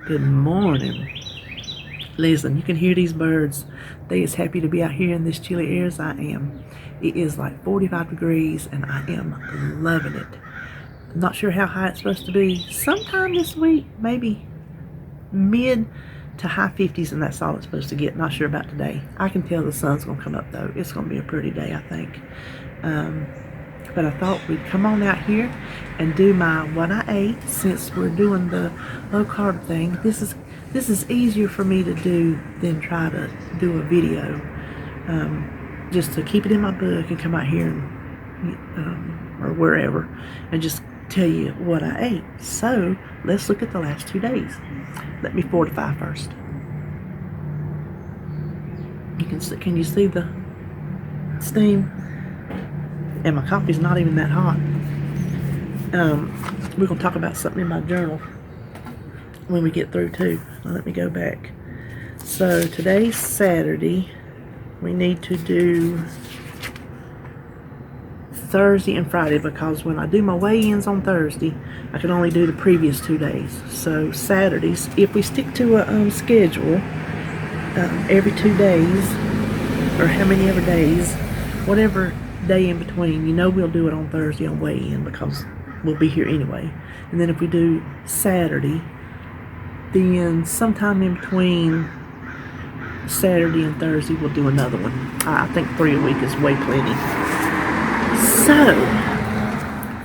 Good morning. Listen, you can hear these birds. They as happy to be out here in this chilly air as I am. It is like 45 degrees and I am loving it. I'm not sure how high it's supposed to be. Sometime this week, maybe mid to high 50s, and that's all it's supposed to get. Not sure about today. I can tell the sun's going to come up though. It's going to be a pretty day, I think. But I thought we'd come on out here and do my what I ate since we're doing the low carb thing. This is easier for me to do than try to do a video. Just to keep it in my book and come out here and or wherever and just tell you what I ate. So let's look at the last 2 days. Let me fortify first. Can you see the steam? And my coffee's not even that hot. We're going to talk about something in my journal when we get through too. Let me go back. So today's Saturday. We need to do Thursday and Friday because when I do my weigh-ins on Thursday, I can only do the previous 2 days. So Saturdays, if we stick to a schedule, every 2 days, or how many ever days, whatever day in between, we'll do it on Thursday on weigh-in because we'll be here anyway. And then if we do Saturday, then sometime in between Saturday and Thursday we'll do another one. I think 3 a week is way plenty. So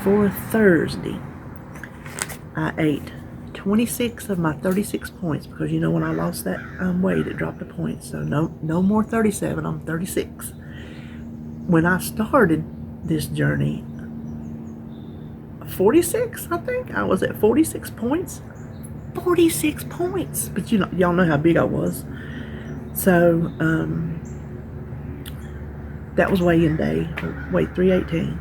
for Thursday, I ate 26 of my 36 points because when I lost that weight, it dropped a point. So no more 37. I'm 36. When I started this journey, 46, I think. I was at 46 points. 46 points. But y'all know how big I was. So, that was weigh-in day. Weighed 318.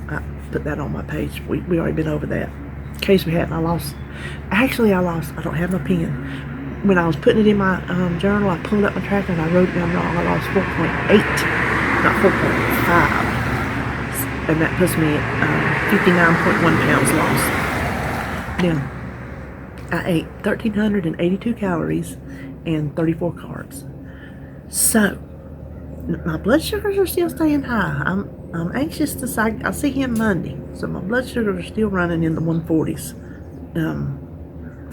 I put that on my page. We already been over that. In case we hadn't, I lost. I don't have my pen. When I was putting it in my journal, I pulled up my tracker and I wrote it down wrong. I lost 4.8, not 4.5. And that puts me at 59.1 pounds lost. Now, I ate 1,382 calories and 34 carbs. So, my blood sugars are still staying high. I'm anxious to see. I see him Monday, so my blood sugars are still running in the 140s.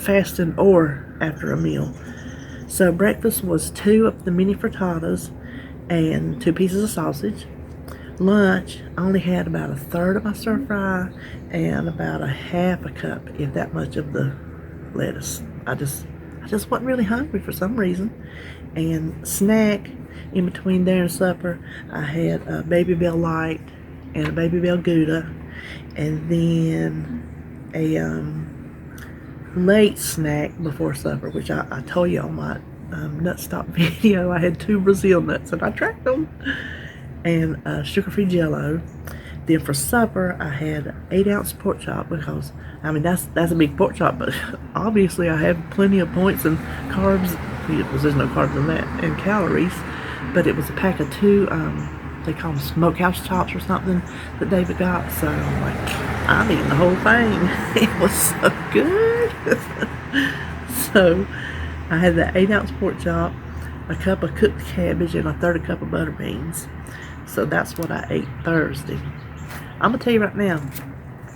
Fasting or after a meal. So breakfast was 2 of the mini frittatas and 2 pieces of sausage. Lunch, I only had about a third of my stir fry and about a half a cup, if that much, of the lettuce. I just wasn't really hungry for some reason. And snack in between there and supper, I had a Baby Bell Light and a Baby Bell Gouda, and then a late snack before supper, which I told you on my nut stop video. I had 2 Brazil nuts and I tracked them, and sugar-free Jello. Then for supper I had 8-ounce pork chop because that's a big pork chop, but obviously I have plenty of points and carbs because there's no carbs in that, and calories. But it was a pack of 2 they call them smokehouse chops or something that David got. So I'm like, I'm eating the whole thing. It was so good. So I had that 8-ounce pork chop, a cup of cooked cabbage, and a third a cup of butter beans. So that's what I ate Thursday. I'm gonna tell you right now,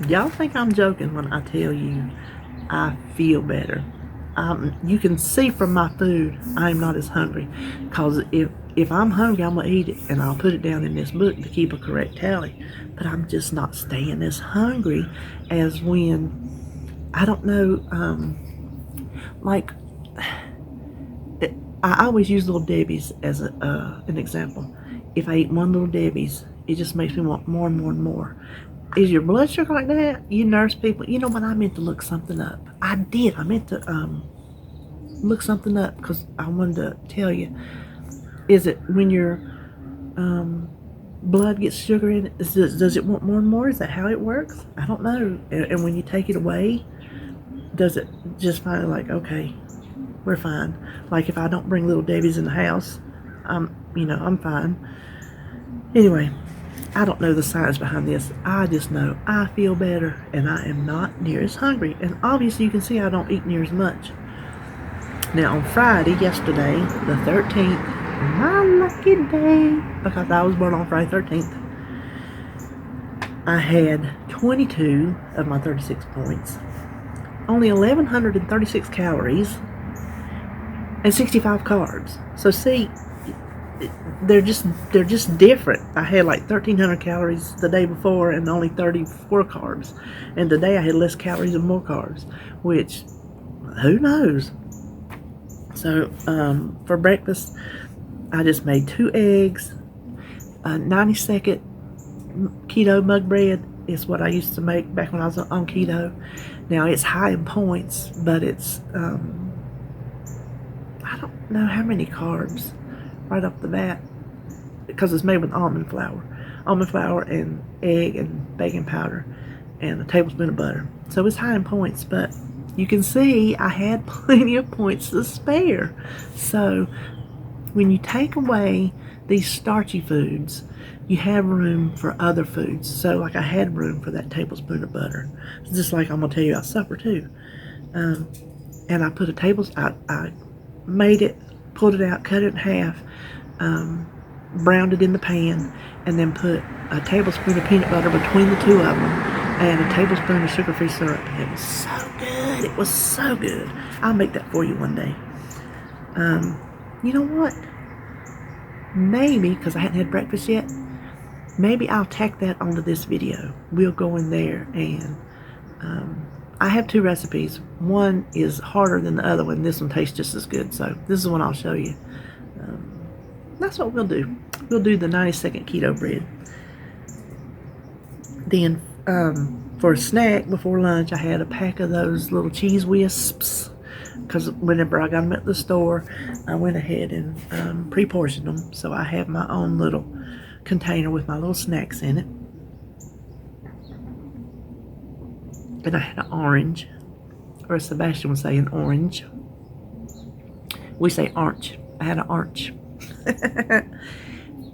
y'all think I'm joking when I tell you I feel better. You can see from my food I'm not as hungry, because if I'm hungry, I'm gonna eat it and I'll put it down in this book to keep a correct tally. But I'm just not staying as hungry as when, I don't know, I always use Little Debbie's as an example. If I eat one Little Debbie's, it just makes me want more and more and more. Is your blood sugar like that? You nurse people, you know what? I meant to look something up. I did. I meant to look something up because I wanted to tell you. Is it when your blood gets sugar in it, does it want more and more? Is that how it works? I don't know. And when you take it away, does it just finally like, okay, we're fine? Like if I don't bring Little Debbie's in the house, I'm fine. Anyway, I don't know the science behind this. I just know I feel better and I am not near as hungry. And obviously you can see I don't eat near as much. Now on Friday, yesterday, the 13th, my lucky day, because I was born on Friday 13th, I had 22 of my 36 points, only 1,136 calories, and 65 carbs. So see, they're just different. I had like 1,300 calories the day before and only 34 carbs, and today I had less calories and more carbs, which who knows. So for breakfast, I just made 2 eggs, a 90-second keto mug bread is what I used to make back when I was on keto. Now it's high in points, but it's I don't know how many carbs right off the bat, because it's made with almond flour and egg and baking powder and a tablespoon of butter. So it's high in points, but you can see I had plenty of points to spare. So when you take away these starchy foods, you have room for other foods. So like I had room for that tablespoon of butter. It's just like I'm gonna tell you about supper too. And I put a I made it, pulled it out, cut it in half, browned it in the pan, and then put a tablespoon of peanut butter between the two of them and a tablespoon of sugar-free syrup. And it was so good. It was so good. I'll make that for you one day. You know what? Maybe, because I hadn't had breakfast yet, maybe I'll tack that onto this video. We'll go in there and I have 2 recipes. One is harder than the other one. This one tastes just as good. So this is one I'll show you. That's what we'll do. We'll do the 90-second keto bread. Then for a snack before lunch, I had a pack of those little cheese wisps, because whenever I got them at the store, I went ahead and pre-portioned them. So I have my own little container with my little snacks in it. And I had an orange, or as Sebastian would say, an orange. We say orange. I had an orange.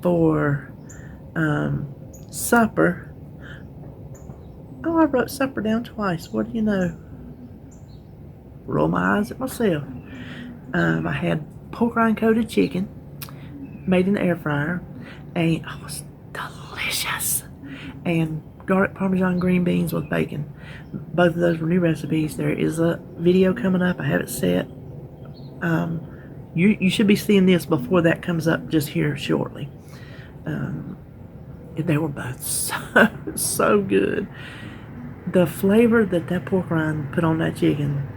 For supper. Oh, I wrote supper down twice. What do you know? Roll my eyes at myself. I had pork rind coated chicken made in the air fryer, and it was delicious. And garlic parmesan green beans with bacon. Both of those were new recipes. There is a video coming up. I have it set. You should be seeing this before that comes up just here shortly. They were both so good. The flavor that pork rind put on that chicken,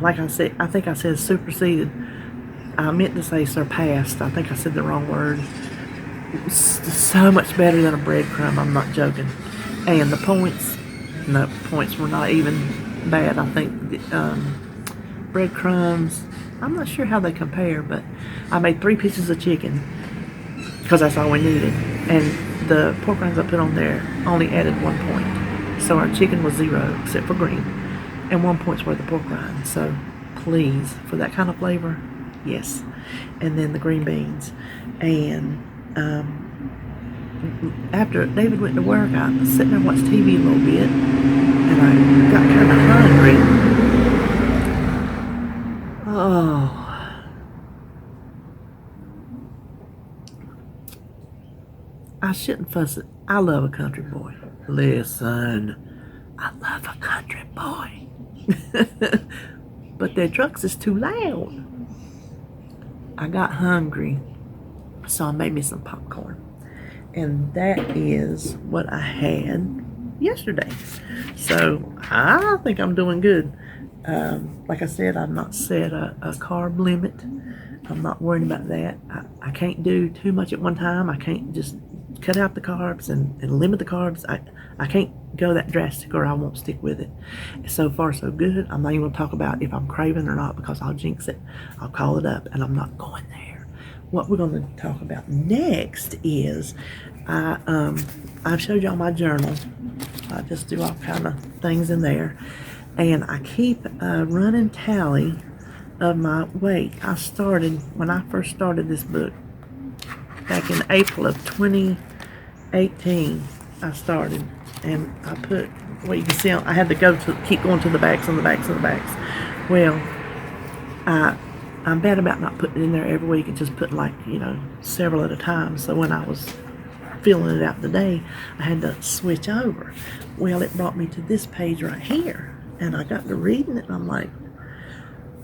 like I said, I think I said superseded. I meant to say surpassed. I think I said the wrong word. It was so much better than a breadcrumb. I'm not joking. And the points were not even bad. I think breadcrumbs, I'm not sure how they compare, but I made 3 pieces of chicken because that's all we needed. And the pork rinds I put on there only added 1 point. So our chicken was 0 except for green, and 1 point's worth of pork rinds. So please, for that kind of flavor, yes. And then the green beans. And after David went to work, I was sitting there and watched TV a little bit, and I got kind of hungry. Oh, I shouldn't fuss it. I love a country boy. Listen, I love a country boy. But their trucks is too loud. I got hungry, so I made me some popcorn. And that is what I had yesterday. So I think I'm doing good. Like I said, I've not set a carb limit. I'm not worried about that. I can't do too much at one time. I can't just cut out the carbs and limit the carbs. I can't go that drastic or I won't stick with it. So far so good. I'm not even going to talk about if I'm craving or not because I'll jinx it. I'll call it up and I'm not going there. What we're going to talk about next is I've showed y'all my journal. I just do all kind of things in there. And I keep a running tally of my weight. When I first started this book back in April of 2018, 18, I started, and I put, well, you can see I had to keep going to the backs and the backs and the backs. Well, I'm bad about not putting it in there every week and just putting, like, several at a time. So when I was filling it out today, I had to switch over. Well, it brought me to this page right here, and I got to reading it, and I'm like,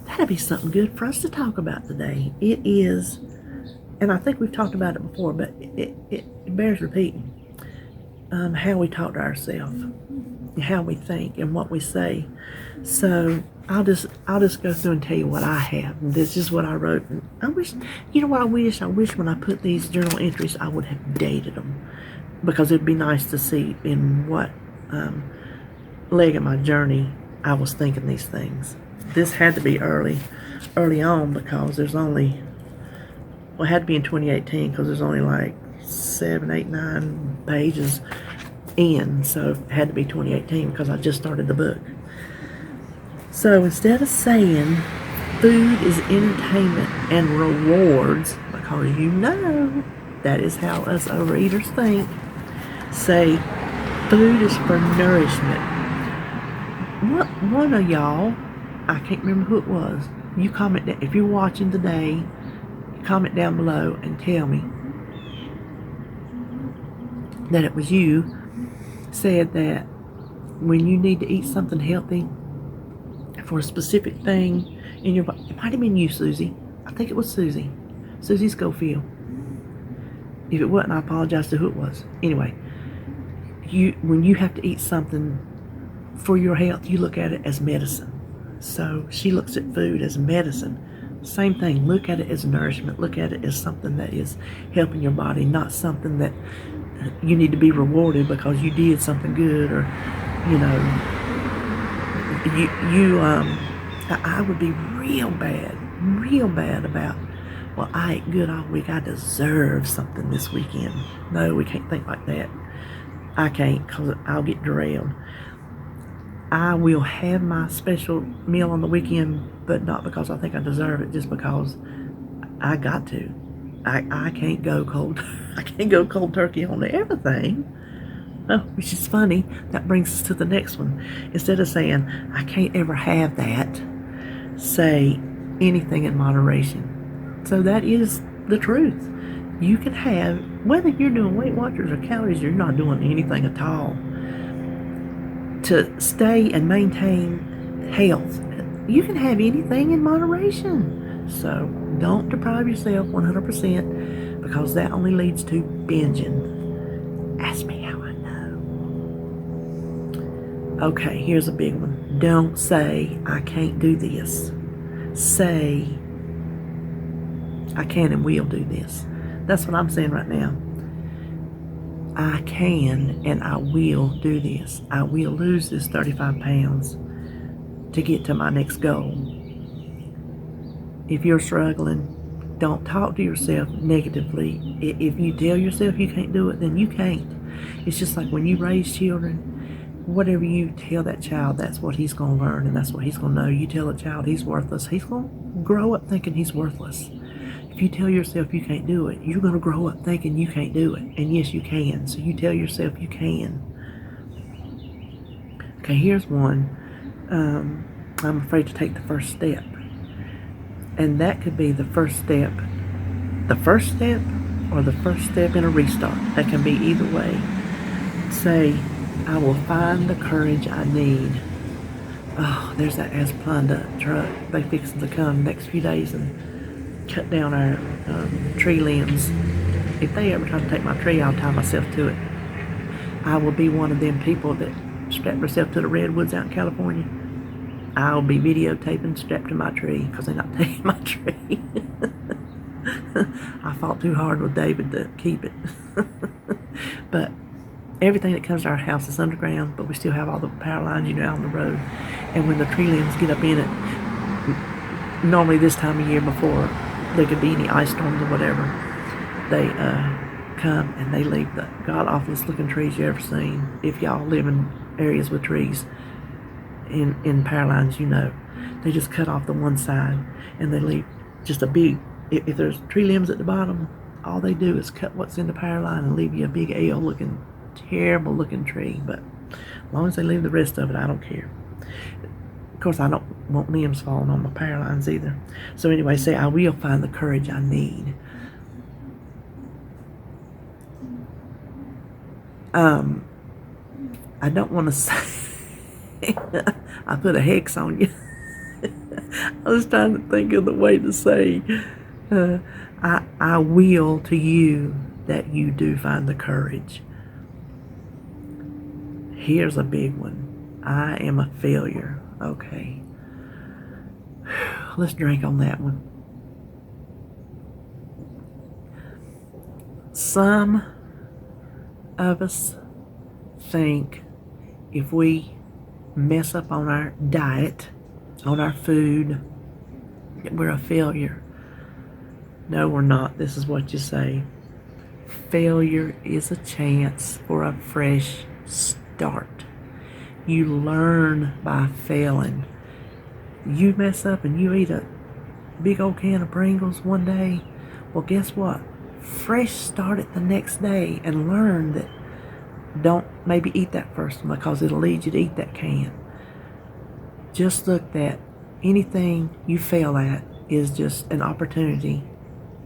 that'd be something good for us to talk about today. It is, and I think we've talked about it before, but it bears repeating. How we talk to ourselves, how we think, and what we say. So I'll just go through and tell you what I have. And this is what I wrote. And I wish, what I wish? I wish when I put these journal entries, I would have dated them, because it'd be nice to see in what leg of my journey I was thinking these things. This had to be early on, because there's only, well, it had to be in 2018, because there's only like 7, 8, 9 pages in, so it had to be 2018 because I just started the book. So instead of saying food is entertainment and rewards, because that is how us overeaters think, say food is for nourishment. One of y'all, I can't remember who it was, you comment that if you're watching today, comment down below and tell me that it was you, said that when you need to eat something healthy for a specific thing in your body, it might have been you, Susie. I think it was Susie Schofield. If it wasn't, I apologize to who it was. Anyway, when you have to eat something for your health, you look at it as medicine. So she looks at food as medicine. Same thing. Look at it as nourishment. Look at it as something that is helping your body, not something that you need to be rewarded because you did something good, or I would be real bad about, well, I ate good all week, I deserve something this weekend. No, we can't think like that. I can't, because I'll get derailed. I will have my special meal on the weekend, but not because I think I deserve it, just because I got to. I can't go cold. I can't go cold turkey on everything. Oh, which is funny. That brings us to the next one. Instead of saying I can't ever have that, say anything in moderation. So that is the truth. You can have, whether you're doing Weight Watchers or calories, you're not doing anything at all to stay and maintain health. You can have anything in moderation. So don't deprive yourself 100%, because that only leads to binging. Ask me how I know. Okay, here's a big one. Don't say I can't do this. Say I can and will do this. That's what I'm saying right now. I can and I will do this. I will lose this 35 pounds to get to my next goal. If you're struggling, don't talk to yourself negatively. If you tell yourself you can't do it, then you can't. It's just like when you raise children, whatever you tell that child, that's what he's going to learn, and that's what he's going to know. You tell a child he's worthless, he's going to grow up thinking he's worthless. If you tell yourself you can't do it, you're going to grow up thinking you can't do it. And yes, you can. So you tell yourself you can. Okay, here's one. I'm afraid to take the first step. And that could be the first step or the first step in a restart. That can be either way. Say, I will find the courage I need. Oh, there's that Asplunda truck. They fixing to come next few days and cut down our tree limbs. If they ever try to take my tree, I'll tie myself to it. I will be one of them people that strap herself to the redwoods out in California. I'll be videotaping strapped to my tree because they're not taking my tree. I fought too hard with David to keep it. But everything that comes to our house is underground, but we still have all the power lines, out on the road. And when the tree limbs get up in it, normally this time of year before there could be any ice storms or whatever, they come and they leave the god-awfulest looking trees you ever seen. If y'all live in areas with trees in power lines, they just cut off the one side and they leave just a big, if there's tree limbs at the bottom, all they do is cut what's in the power line and leave you a big L looking, terrible looking tree. But as long as they leave the rest of it, I don't care. Of course, I don't want limbs falling on my power lines either. So anyway, say I will find the courage I need. I don't want to say I put a hex on you. I was trying to think of the way to say I will to you that you do find the courage. Here's a big one. I am a failure. Okay. Let's drink on that one. Some of us think if we mess up on our diet, on our food, that we're a failure. No, we're not. This is what you say. Failure is a chance for a fresh start. You learn by failing. You mess up and you eat a big old can of Pringles one day. Well, guess what? Fresh start it the next day and learn that don't maybe eat that first one because it'll lead you to eat that can. Just look that anything you fail at is just an opportunity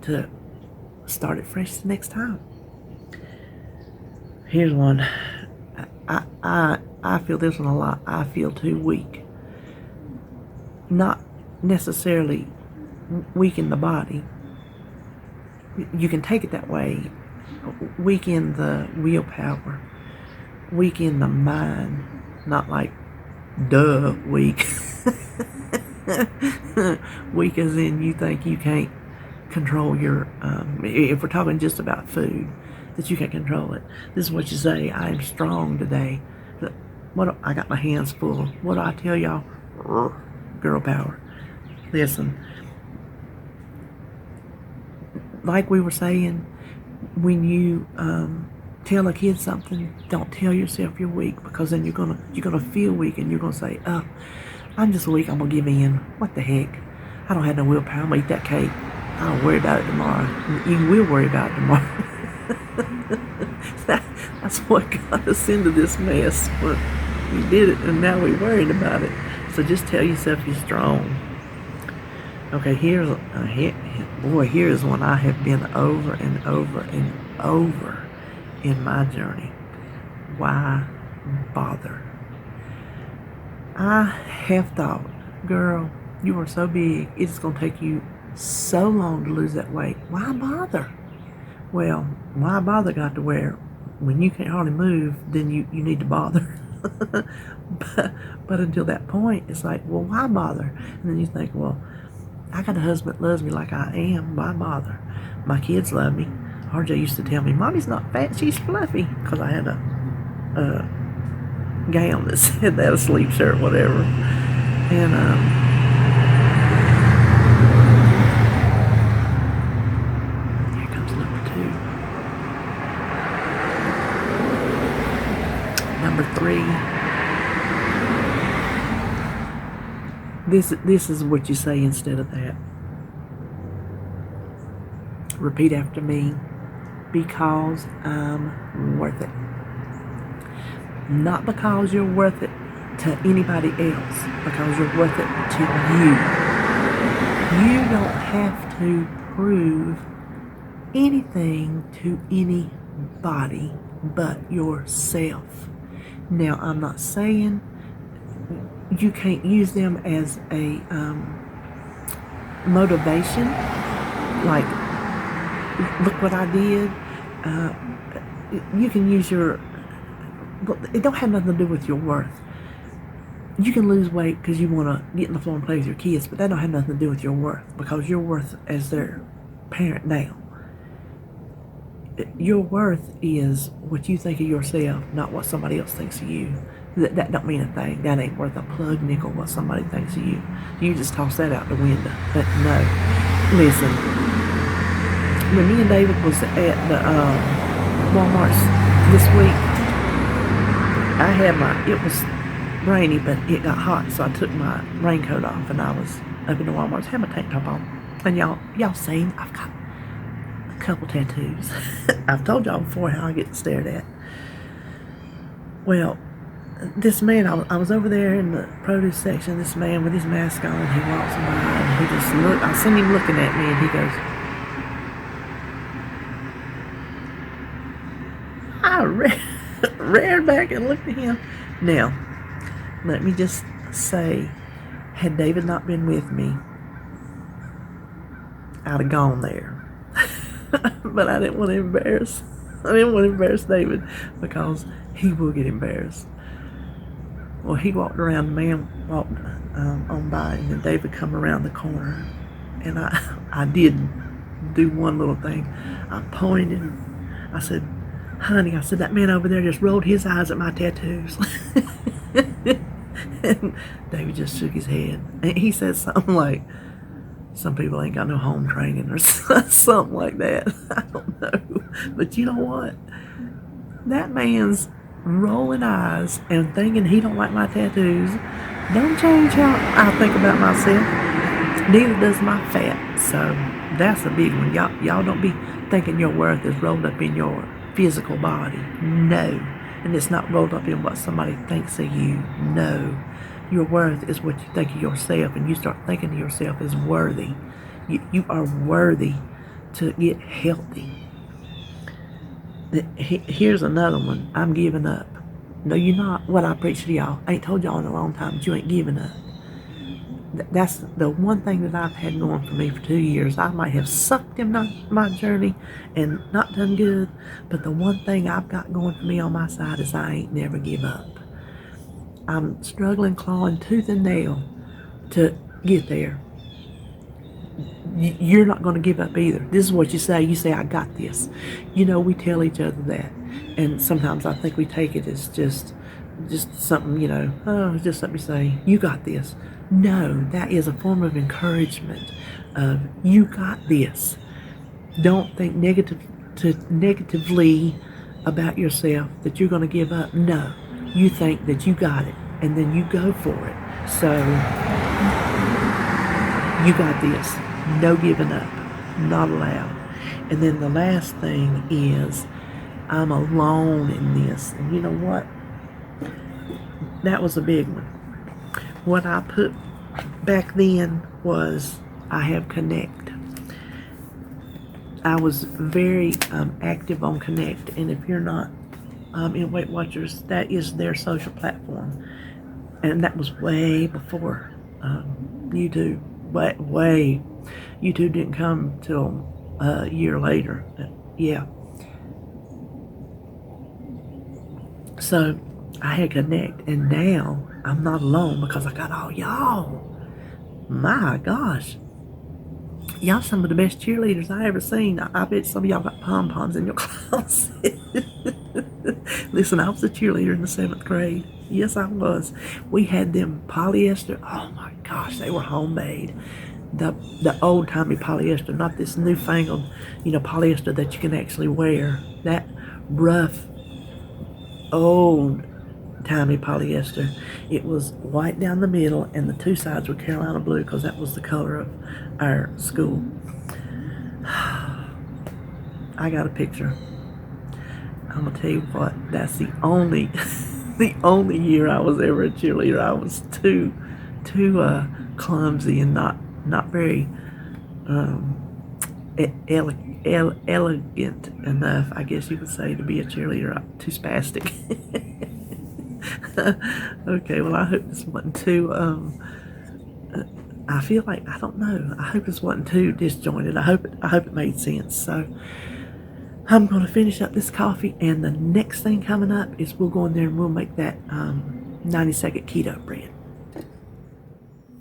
to start it fresh the next time. Here's one. I feel this one a lot. I feel too weak. Not necessarily weak in the body. You can take it that way. Weak in the willpower. Weak in the mind. Not like weak. Weak as in you think you can't control your, if we're talking just about food, that you can't control it. This is what you say, I am strong today. I got my hands full. What do I tell y'all? Girl power. Listen, like we were saying, when you tell a kid something, don't tell yourself you're weak, because then you're gonna feel weak and you're gonna say, oh, I'm just weak, I'm gonna give in. What the heck? I don't have no willpower, I'm gonna eat that cake. I'll worry about it tomorrow. You will worry about it tomorrow. That's what got us into this mess. But we did it and now we're worried about it. So just tell yourself you're strong. Okay, here's one I have been over and over and over in my journey. Why bother? I have thought, girl, you are so big, it's going to take you so long to lose that weight. Why bother? Well, why bother got to where when you can't hardly move, then you need to bother. but until that point, it's like, well, why bother? And then you think, well, I got a husband that loves me like I am. Why bother? My kids love me. RJ used to tell me, Mommy's not fat, she's fluffy. Because I had a gown that said that, a sleep shirt, whatever. And, here comes number 2. Number 3. This is what you say instead of that. Repeat after me. Because I'm worth it. Not because you're worth it to anybody else. Because you're worth it to you. You don't have to prove anything to anybody but yourself. Now, I'm not saying you can't use them as a motivation, like, look what I did. You can use it don't have nothing to do with your worth. You can lose weight because you want to get on the floor and play with your kids, but that don't have nothing to do with your worth, because your worth as their parent now. Your worth is what you think of yourself, not what somebody else thinks of you. That don't mean a thing. That ain't worth a plug nickel what somebody thinks of you. You just toss that out the window. But no. Listen. When me and David was at the Walmart's this week, I had it was rainy, but it got hot, so I took my raincoat off and I was up in the Walmart's, had my tank top on. And y'all seen, I've got a couple tattoos. I've told y'all before how I get stared at. Well, this man, I was over there in the produce section. This man with his mask on, he walks by and he just look. I seen him looking at me, and he goes, I ran back and looked at him. Now, let me just say, had David not been with me, I'd have gone there. But I didn't want to embarrass. I didn't want to embarrass David because he will get embarrassed. Well, he walked around, the man walked on by, and then David come around the corner, and I did do one little thing. I pointed. I said, honey, I said, that man over there just rolled his eyes at my tattoos. And David just shook his head. And he said something like, some people ain't got no home training or something like that. I don't know. But you know what? That man's rolling eyes and thinking he don't like my tattoos don't change how I think about myself. Neither does my fat. So that's a big one. Y'all don't be thinking your worth is rolled up in your physical body. No. And it's not rolled up in what somebody thinks of you. No. Your worth is what you think of yourself, and you start thinking of yourself as worthy. You are worthy to get healthy. Here's another one. I'm giving up. No, you're not. What I preach to y'all. I ain't told y'all in a long time, but you ain't giving up. That's the one thing that I've had going for me for 2 years. I might have sucked in my journey and not done good, but the one thing I've got going for me on my side is I ain't never give up. I'm struggling, clawing tooth and nail to get there. You're not going to give up either. This is what you say. You say, I got this. You know, we tell each other that. And sometimes I think we take it as just something, you know, oh, it's just something you say, you got this. No, that is a form of encouragement of, you got this. Don't think negatively about yourself that you're going to give up. No, you think that you got it, and then you go for it. So, you got this. No giving up. Not allowed. And then the last thing is, I'm alone in this. And you know what? That was a big one. What I put back then was, I have Connect. I was very active on Connect, and if you're not in Weight Watchers, that is their social platform, and that was way before YouTube. Way, YouTube didn't come till a year later. Yeah. So I had Connect, and now I'm not alone because I got all y'all. My gosh. Y'all some of the best cheerleaders I ever seen. I bet some of y'all got pom-poms in your closet. Listen, I was a cheerleader in the 7th grade. Yes, I was. We had them polyester. Oh my gosh, they were homemade. The old-timey polyester, not this newfangled, polyester that you can actually wear. That rough, old-timey polyester. It was white down the middle, and the two sides were Carolina blue because that was the color of our school. I got a picture. I'm gonna tell you what, that's the only year I was ever a cheerleader. I was too clumsy and not very elegant enough, I guess you could say, to be a cheerleader. I'm too spastic. Okay, well, I hope this wasn't too I feel like, I don't know, I hope this wasn't too disjointed. I hope it made sense. So I'm going to finish up this coffee, and the next thing coming up is we'll go in there and we'll make that 90-second keto bread.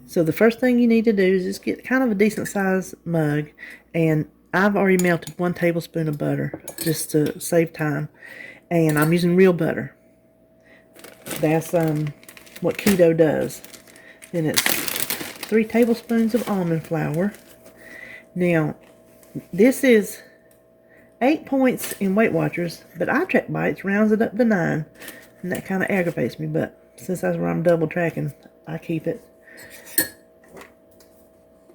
So the first thing you need to do is just get kind of a decent sized mug, and I've already melted 1 tablespoon of butter just to save time, and I'm using real butter. That's what keto does. Then it's 3 tablespoons of almond flour. Now, this is 8 points in Weight Watchers, but I Track Bites rounds it up to 9, and that kind of aggravates me, but since that's where I'm double tracking, I keep it.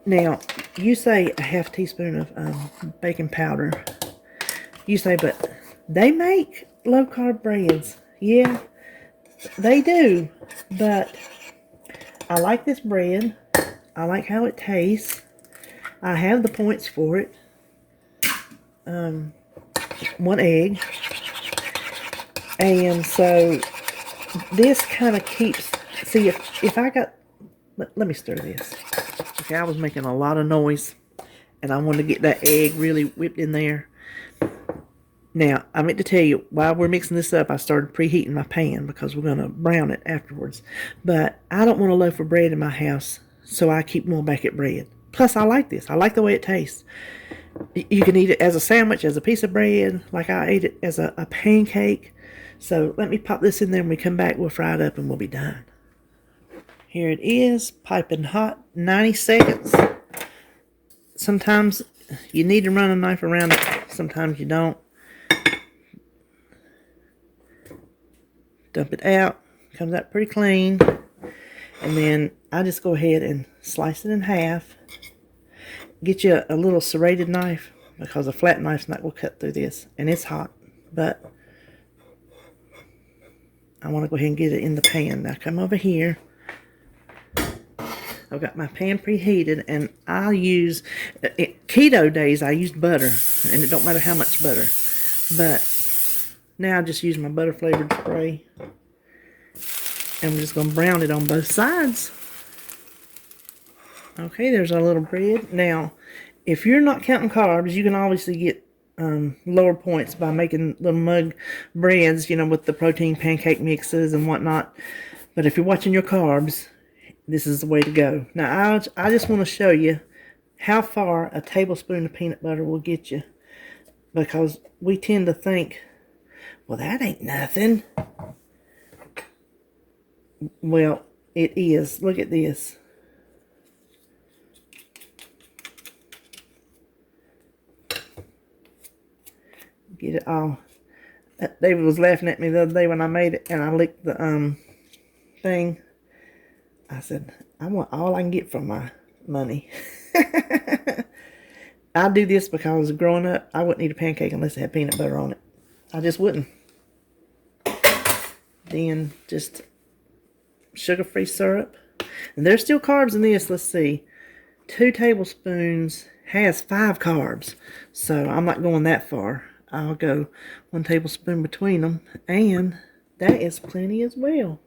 Now, you say a half teaspoon of baking powder. You say, but they make low-carb breads. Yeah, they do. But I like this bread. I like how it tastes. I have the points for it. 1 egg. And so this kind of keeps, see, if I got, let me stir this. Okay, I was making a lot of noise, and I wanted to get that egg really whipped in there. Now, I meant to tell you, while we're mixing this up, I started preheating my pan because we're going to brown it afterwards. But I don't want a loaf of bread in my house, so I keep going back at bread. Plus, I like this. I like the way it tastes. You can eat it as a sandwich, as a piece of bread, like I ate it as a pancake. So let me pop this in there. When we come back, we'll fry it up and we'll be done. Here it is, piping hot, 90 seconds. Sometimes you need to run a knife around it. Sometimes you don't. Dump it out. Comes out pretty clean. And then I just go ahead and slice it in half. Get you a little serrated knife, because a flat knife's not going to cut through this. And it's hot, but I want to go ahead and get it in the pan. Now come over here. I've got my pan preheated, and I'll use, keto days I used butter, and it don't matter how much butter. But now I just use my butter flavored spray. And we're just going to brown it on both sides. Okay, there's our little bread. Now, if you're not counting carbs, you can obviously get lower points by making little mug breads, you know, with the protein pancake mixes and whatnot. But if you're watching your carbs, this is the way to go. Now, I just want to show you how far a tablespoon of peanut butter will get you. Because we tend to think, well, that ain't nothing. Well, it is. Look at this. Get it all. David was laughing at me the other day when I made it, and I licked the thing. I said, I want all I can get for my money. I do this because growing up, I wouldn't eat a pancake unless it had peanut butter on it. I just wouldn't. Then just sugar-free syrup. And there's still carbs in this. Let's see. 2 tablespoons has 5 carbs. So I'm not going that far. I'll go 1 tablespoon between them. And that is plenty as well.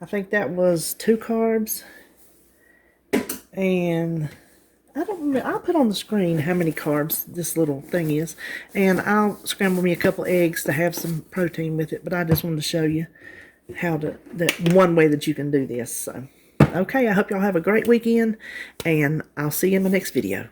I think that was 2 carbs. And I don't remember. I'll put on the screen how many carbs this little thing is. And I'll scramble me a couple eggs to have some protein with it. But I just wanted to show you how to, that one way that you can do this. So, okay, I hope y'all have a great weekend. And I'll see you in the next video.